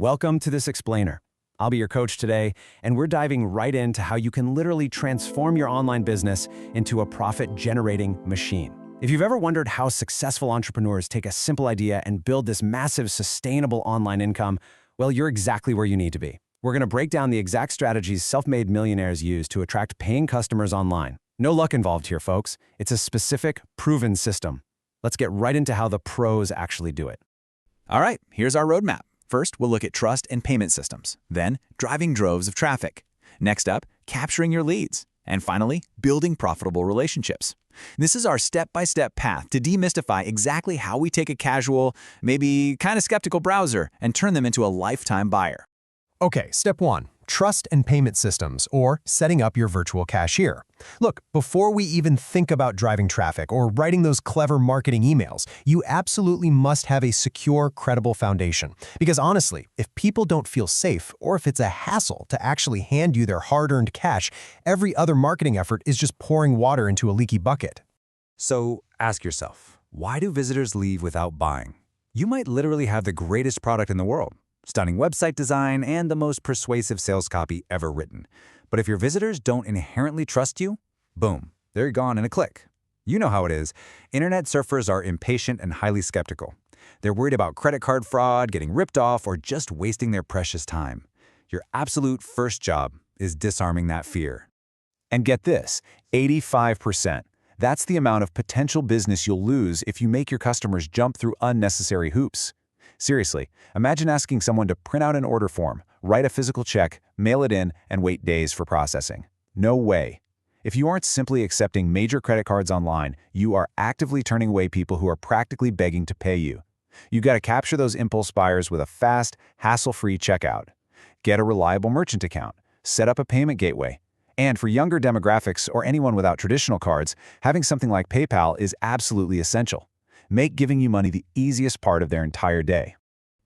Welcome to This Explainer. I'll be your coach today, and we're diving right into how you can literally transform your online business into a profit-generating machine. If you've ever wondered how successful entrepreneurs take a simple idea and build this massive, sustainable online income, well, you're exactly where you need to be. We're going to break down the exact strategies self-made millionaires use to attract paying customers online. No luck involved here, folks. It's a specific, proven system. Let's get right into how the pros actually do it. All right, here's our roadmap. First, we'll look at trust and payment systems. Then, driving droves of traffic. Next up, capturing your leads. And finally, building profitable relationships. This is our step-by-step path to demystify exactly how we take a casual, maybe kind of skeptical browser and turn them into a lifetime buyer. Okay, step 1. Trust and payment systems, or setting up your virtual cashier. Look, before we even think about driving traffic or writing those clever marketing emails, you absolutely must have a secure, credible foundation. Because honestly, if people don't feel safe, or if it's a hassle to actually hand you their hard-earned cash, every other marketing effort is just pouring water into a leaky bucket. So ask yourself, why do visitors leave without buying? You might literally have the greatest product in the world, stunning website design, and the most persuasive sales copy ever written. But if your visitors don't inherently trust you, boom, they're gone in a click. You know how it is. Internet surfers are impatient and highly skeptical. They're worried about credit card fraud, getting ripped off, or just wasting their precious time. Your absolute first job is disarming that fear. And get this, 85%. That's the amount of potential business you'll lose if you make your customers jump through unnecessary hoops. Seriously, imagine asking someone to print out an order form, write a physical check, mail it in, and wait days for processing. No way. If you aren't simply accepting major credit cards online, you are actively turning away people who are practically begging to pay you. You got to capture those impulse buyers with a fast, hassle-free checkout. Get a reliable merchant account. Set up a payment gateway. And for younger demographics or anyone without traditional cards, having something like PayPal is absolutely essential. Make giving you money the easiest part of their entire day.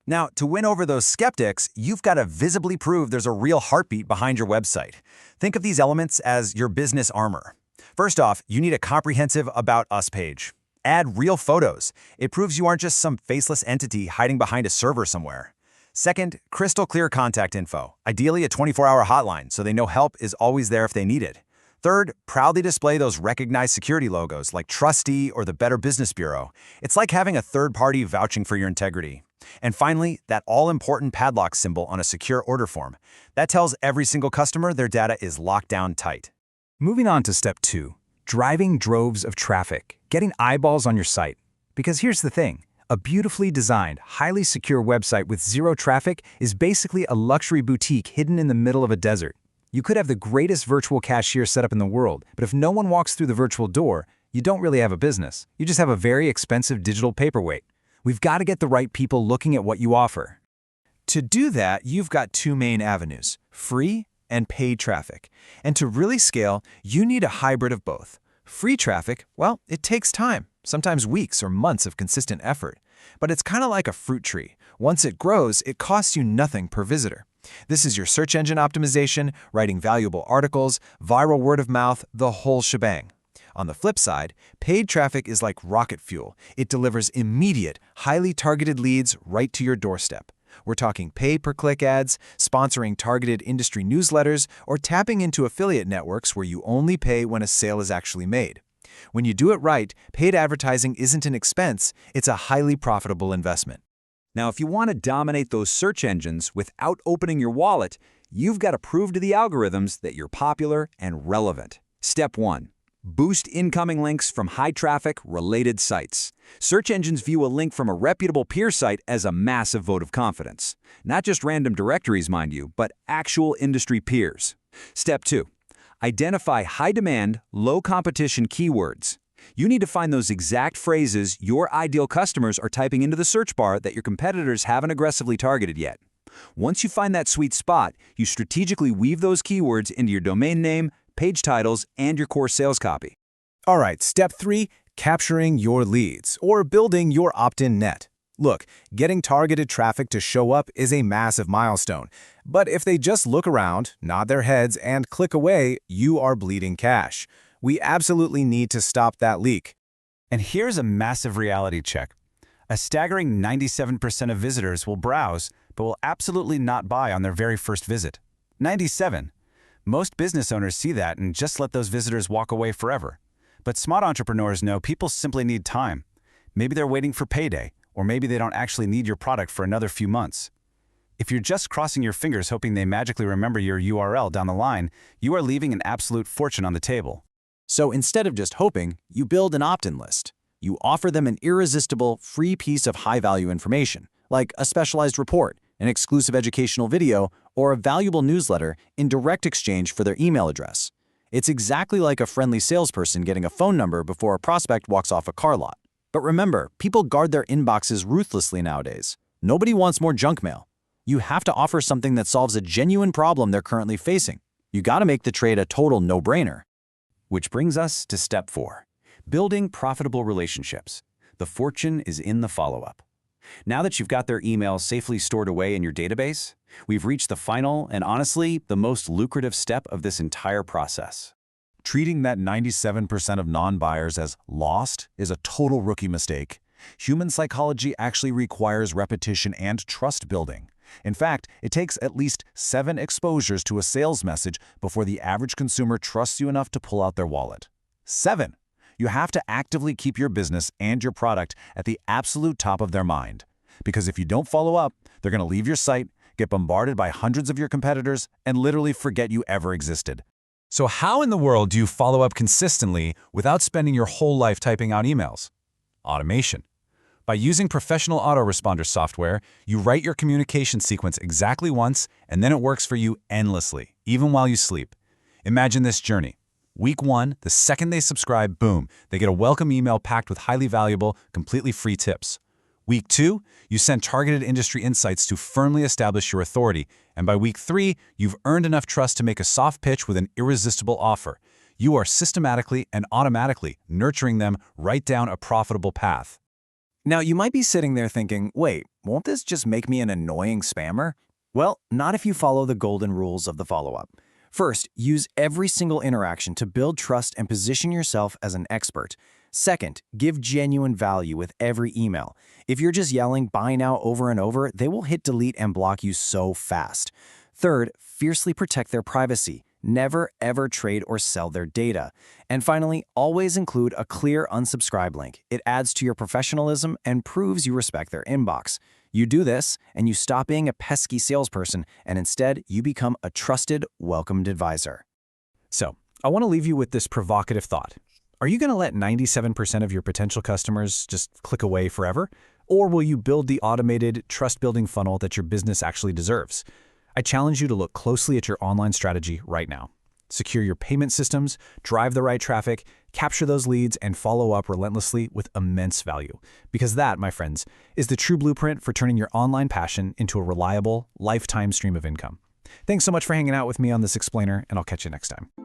Now, to win over those skeptics, you've got to visibly prove there's a real heartbeat behind your website. Think of these elements as your business armor. First off, you need a comprehensive About Us page. Add real photos. It proves you aren't just some faceless entity hiding behind a server somewhere. Second, crystal clear contact info, ideally a 24-hour hotline so they know help is always there if they need it. Third, proudly display those recognized security logos like Trusty or the Better Business Bureau. It's like having a third party vouching for your integrity. And finally, that all-important padlock symbol on a secure order form. That tells every single customer their data is locked down tight. Moving on to step 2, driving droves of traffic, getting eyeballs on your site. Because here's the thing, a beautifully designed, highly secure website with zero traffic is basically a luxury boutique hidden in the middle of a desert. You could have the greatest virtual cashier setup in the world, but if no one walks through the virtual door, you don't really have a business. You just have a very expensive digital paperweight. We've got to get the right people looking at what you offer. To do that, you've got two main avenues, free and paid traffic. And to really scale, you need a hybrid of both. Free traffic, well, it takes time, sometimes weeks or months of consistent effort. But it's kind of like a fruit tree. Once it grows, it costs you nothing per visitor. This is your search engine optimization, writing valuable articles, viral word of mouth, the whole shebang. On the flip side, paid traffic is like rocket fuel. It delivers immediate, highly targeted leads right to your doorstep. We're talking pay-per-click ads, sponsoring targeted industry newsletters, or tapping into affiliate networks where you only pay when a sale is actually made. When you do it right, paid advertising isn't an expense, it's a highly profitable investment. Now, if you want to dominate those search engines without opening your wallet, you've got to prove to the algorithms that you're popular and relevant. Step 1. Boost incoming links from high-traffic, related sites. Search engines view a link from a reputable peer site as a massive vote of confidence. Not just random directories, mind you, but actual industry peers. Step 2. Identify high-demand, low-competition keywords. You need to find those exact phrases your ideal customers are typing into the search bar that your competitors haven't aggressively targeted yet. Once you find that sweet spot, you strategically weave those keywords into your domain name, page titles, and your core sales copy. All right, step 3, capturing your leads, or building your opt-in net. Look, getting targeted traffic to show up is a massive milestone. But if they just look around, nod their heads, and click away, you are bleeding cash. We absolutely need to stop that leak. And here's a massive reality check. A staggering 97% of visitors will browse, but will absolutely not buy on their very first visit. 97. Most business owners see that and just let those visitors walk away forever. But smart entrepreneurs know people simply need time. Maybe they're waiting for payday, or maybe they don't actually need your product for another few months. If you're just crossing your fingers hoping they magically remember your URL down the line, you are leaving an absolute fortune on the table. So instead of just hoping, you build an opt-in list. You offer them an irresistible, free piece of high-value information, like a specialized report, an exclusive educational video, or a valuable newsletter in direct exchange for their email address. It's exactly like a friendly salesperson getting a phone number before a prospect walks off a car lot. But remember, people guard their inboxes ruthlessly nowadays. Nobody wants more junk mail. You have to offer something that solves a genuine problem they're currently facing. You gotta make the trade a total no-brainer. Which brings us to step 4. Building profitable relationships. The fortune is in the follow-up. Now that you've got their emails safely stored away in your database, we've reached the final and honestly, the most lucrative step of this entire process. Treating that 97% of non-buyers as lost is a total rookie mistake. Human psychology actually requires repetition and trust building. In fact, it takes at least 7 exposures to a sales message before the average consumer trusts you enough to pull out their wallet. 7. You have to actively keep your business and your product at the absolute top of their mind. Because if you don't follow up, they're going to leave your site, get bombarded by hundreds of your competitors, and literally forget you ever existed. So how in the world do you follow up consistently without spending your whole life typing out emails? Automation. By using professional autoresponder software, you write your communication sequence exactly once, and then it works for you endlessly, even while you sleep. Imagine this journey. Week 1, the second they subscribe, boom, they get a welcome email packed with highly valuable, completely free tips. Week 2, you send targeted industry insights to firmly establish your authority, and by week 3, you've earned enough trust to make a soft pitch with an irresistible offer. You are systematically and automatically nurturing them right down a profitable path. Now, you might be sitting there thinking, wait, won't this just make me an annoying spammer? Well, not if you follow the golden rules of the follow-up. First, use every single interaction to build trust and position yourself as an expert. Second, give genuine value with every email. If you're just yelling buy now over and over, they will hit delete and block you so fast. Third, fiercely protect their privacy. Never, ever trade or sell their data. And finally, always include a clear unsubscribe link. It adds to your professionalism and proves you respect their inbox. You do this, and you stop being a pesky salesperson, and instead, you become a trusted, welcomed advisor. So, I want to leave you with this provocative thought. Are you going to let 97% of your potential customers just click away forever? Or will you build the automated, trust-building funnel that your business actually deserves? I challenge you to look closely at your online strategy right now. Secure your payment systems, drive the right traffic, capture those leads, and follow up relentlessly with immense value. Because that, my friends, is the true blueprint for turning your online passion into a reliable, lifetime stream of income. Thanks so much for hanging out with me on this explainer, and I'll catch you next time.